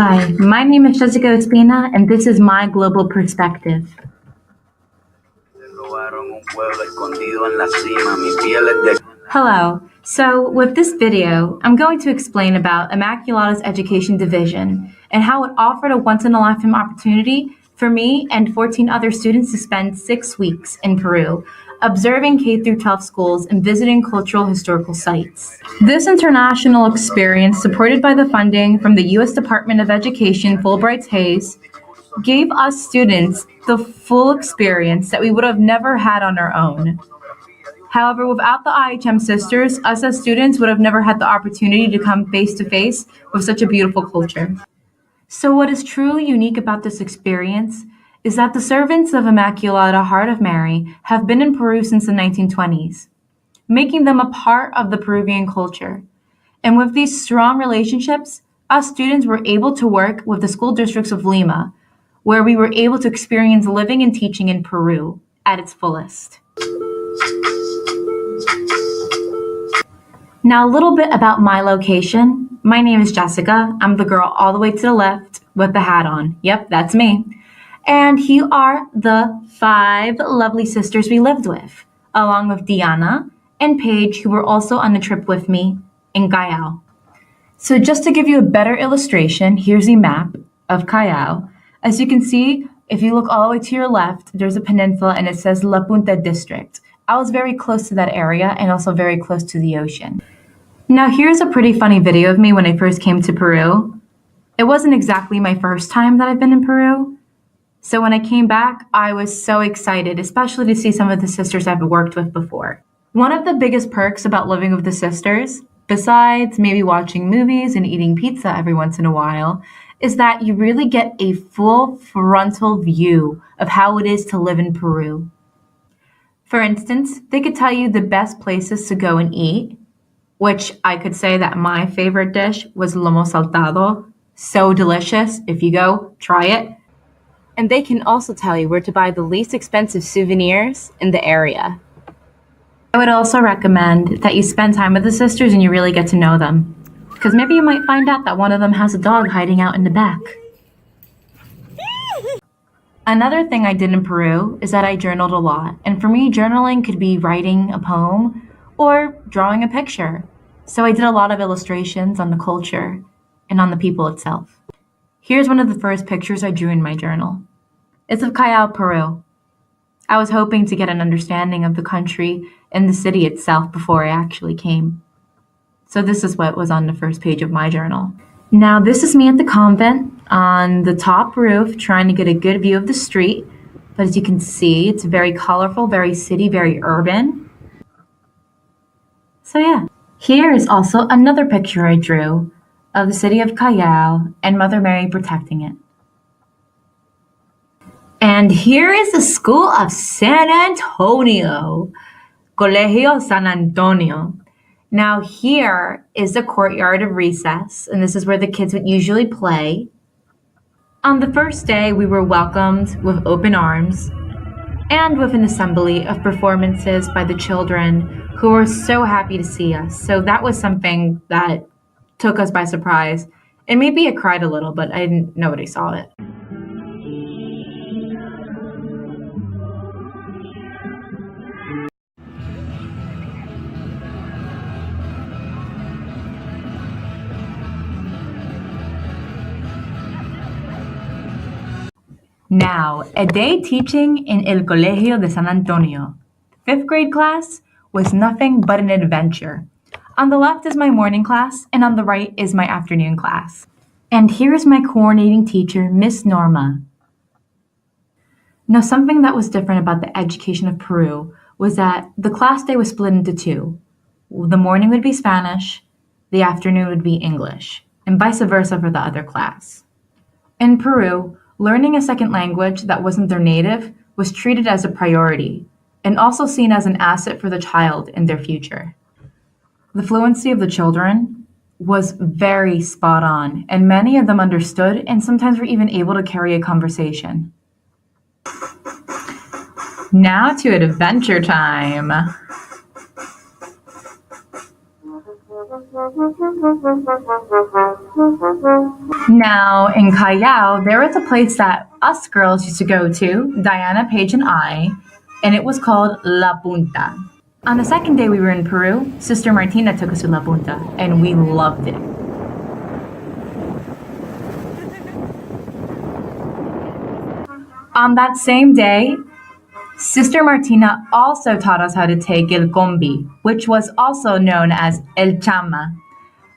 Hi, my name is Jessica Espina, and this is my global perspective. Hello. So, with this video, I'm going to explain about Immaculata's Education Division and how it offered a once-in-a-lifetime opportunity for me and 14 other students to spend 6 weeks in Peru, observing K-12 schools and visiting cultural historical sites. This international experience, supported by the funding from the U.S. Department of Education Fulbright Hays, gave us students the full experience that we would have never had on our own. However, without the IHM sisters, us as students would have never had the opportunity to come face to face with such a beautiful culture. So what is truly unique about this experience is that the servants of Immaculata Heart of Mary have been in Peru since the 1920s, making them a part of the Peruvian culture. And with these strong relationships, us students were able to work with the school districts of Lima, where we were able to experience living and teaching in Peru at its fullest. Now, a little bit about my location. My name is Jessica. I'm the girl all the way to the left with the hat on. Yep, that's me. And here are the 5 lovely sisters we lived with, along with Diana and Paige, who were also on the trip with me in Callao. So just to give you a better illustration, here's a map of Callao. As you can see, if you look all the way to your left, there's a peninsula and it says La Punta District. I was very close to that area and also very close to the ocean. Now here's a pretty funny video of me when I first came to Peru. It wasn't exactly my first time that I've been in Peru. So when I came back, I was so excited, especially to see some of the sisters I've worked with before. One of the biggest perks about living with the sisters, besides maybe watching movies and eating pizza every once in a while, is that you really get a full frontal view of how it is to live in Peru. For instance, they could tell you the best places to go and eat, which I could say that my favorite dish was lomo saltado. So delicious. If you go, try it. And they can also tell you where to buy the least expensive souvenirs in the area. I would also recommend that you spend time with the sisters and you really get to know them. Because maybe you might find out that one of them has a dog hiding out in the back. Another thing I did in Peru is that I journaled a lot. And for me, journaling could be writing a poem or drawing a picture. So I did a lot of illustrations on the culture and on the people itself. Here's one of the first pictures I drew in my journal. It's of Callao, Peru. I was hoping to get an understanding of the country and the city itself before I actually came. So this is what was on the first page of my journal. Now this is me at the convent on the top roof trying to get a good view of the street. But as you can see, it's very colorful, very city, very urban. So yeah, here is also another picture I drew of the city of Callao and Mother Mary protecting it. And here is the School of San Antonio, Colegio San Antonio. Now here is the courtyard of recess, and this is where the kids would usually play. On the first day, we were welcomed with open arms and with an assembly of performances by the children who were so happy to see us. So that was something that took us by surprise. And maybe I cried a little, but nobody saw it. Now, a day teaching in El Colegio de San Antonio. 5th grade class was nothing but an adventure. On the left is my morning class, and on the right is my afternoon class. And here is my coordinating teacher, Miss Norma. Now, something that was different about the education of Peru was that the class day was split into 2. The morning would be Spanish, the afternoon would be English, and vice versa for the other class. In Peru, learning a second language that wasn't their native was treated as a priority, and also seen as an asset for the child in their future. The fluency of the children was very spot on, and many of them understood and sometimes were even able to carry a conversation. Now to adventure time. Now, in Callao, there was a place that us girls used to go to, Diana, Paige, and I, and it was called La Punta. On the second day we were in Peru, Sister Martina took us to La Punta, and we loved it. On that same day, Sister Martina also taught us how to take el combi, which was also known as el chama.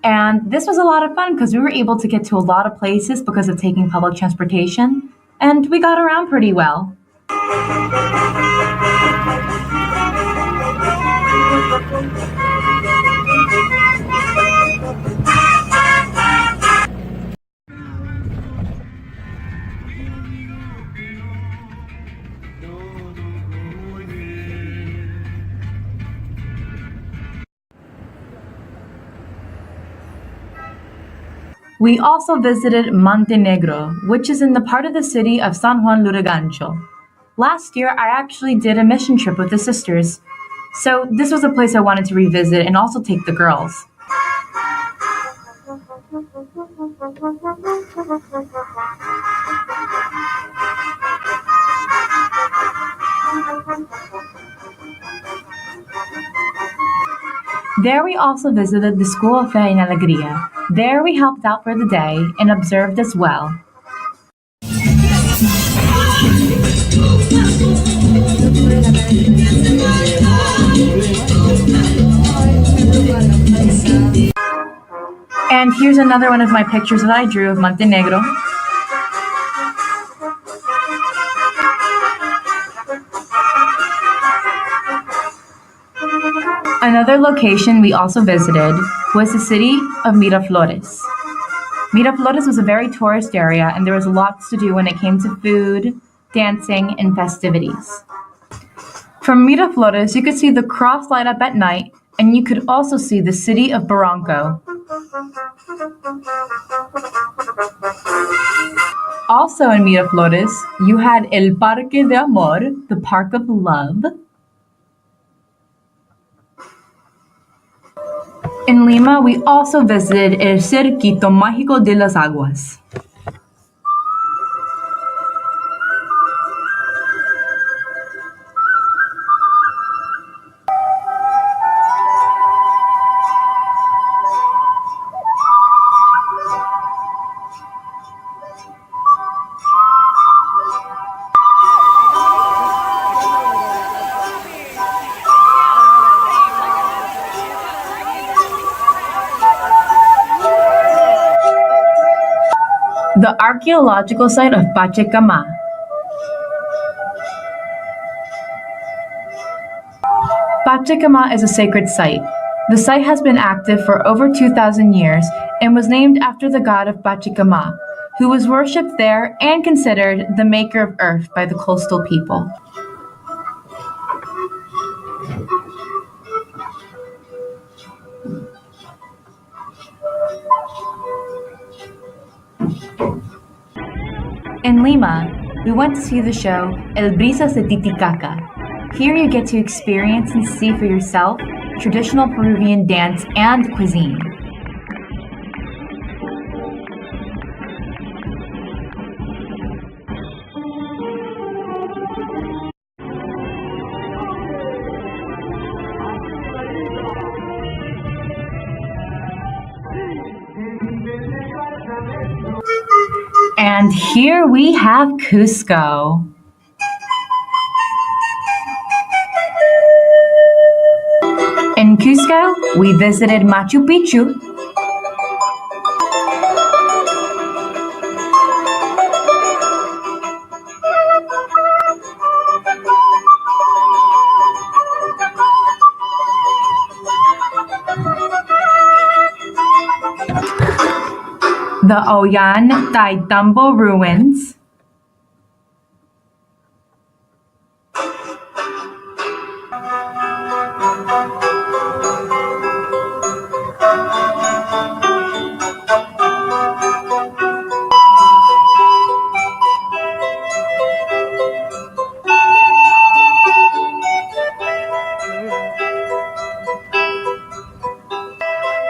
And this was a lot of fun because we were able to get to a lot of places because of taking public transportation, and we got around pretty well. We also visited Montenegro, which is in the part of the city of San Juan Lurigancho. Last year, I actually did a mission trip with the sisters, so this was a place I wanted to revisit and also take the girls. There we also visited the School of Fe and Alegria. There we helped out for the day and observed as well. And here's another one of my pictures that I drew of Montenegro. Another location we also visited was the city of Miraflores. Miraflores was a very tourist area and there was lots to do when it came to food, dancing, and festivities. From Miraflores, you could see the cross light up at night and you could also see the city of Barranco. Also in Miraflores, you had El Parque de Amor, the Park of Love. In Lima, we also visited El Cerquito Mágico de las Aguas. The archaeological site of Pachecama. Pachecama is a sacred site. The site has been active for over 2,000 years and was named after the god of Pachecama, who was worshipped there and considered the maker of earth by the coastal people. In Lima, we went to see the show El Brisas de Titicaca. Here you get to experience and see for yourself traditional Peruvian dance and cuisine. And here we have Cusco. In Cusco, we visited Machu Picchu. The Oyan Taitambo ruins.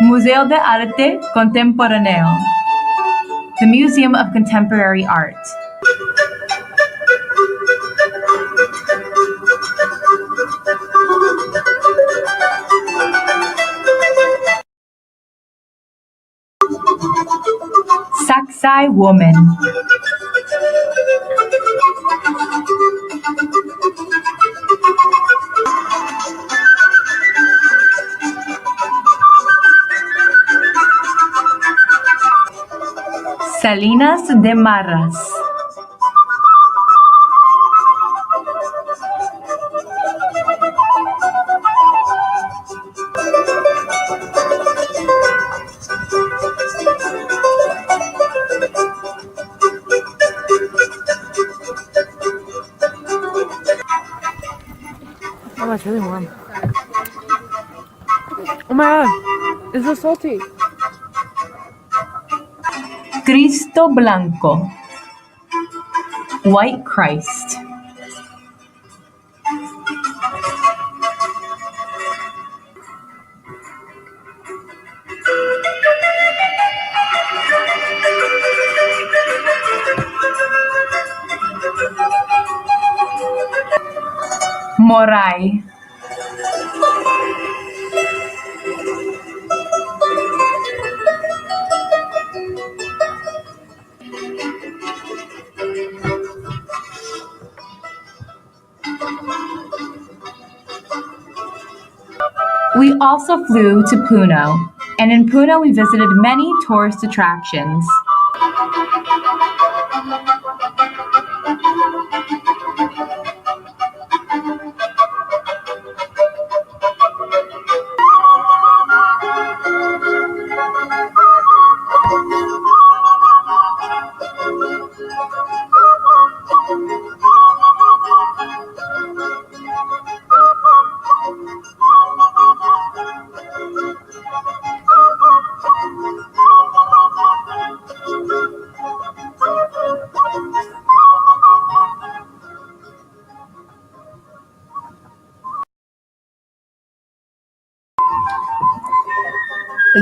Museo Museo de Arte Contemporáneo, the Museum of Contemporary Art. Saksai woman. Salinas de Marras. Oh, that's really warm. Oh my god, it's so salty. Cristo Blanco. White Christ. Moray. We also flew to Puno, and in Puno we visited many tourist attractions.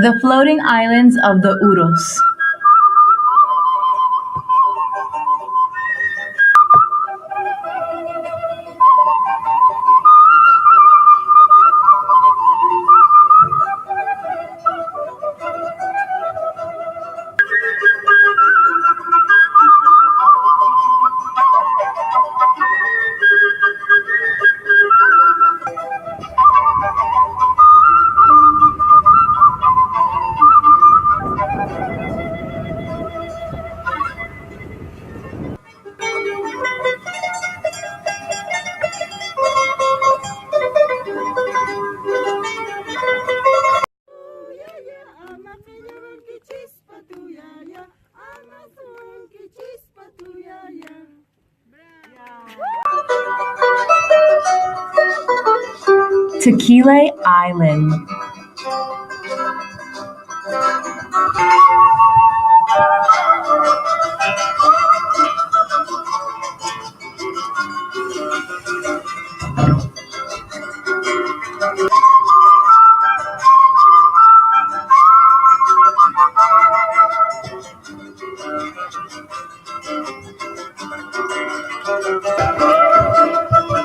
The floating islands of the Uros. Tequila Island.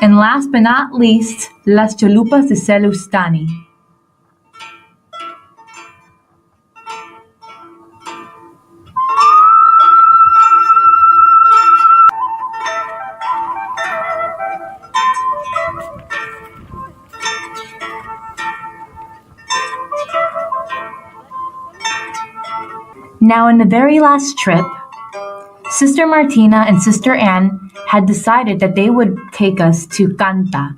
And last but not least, Las Chalupas de Celustani. Now, in the very last trip, Sister Martina and Sister Anne had decided that they would take us to Canta.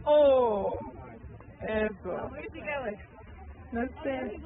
Oh, eso. No sé.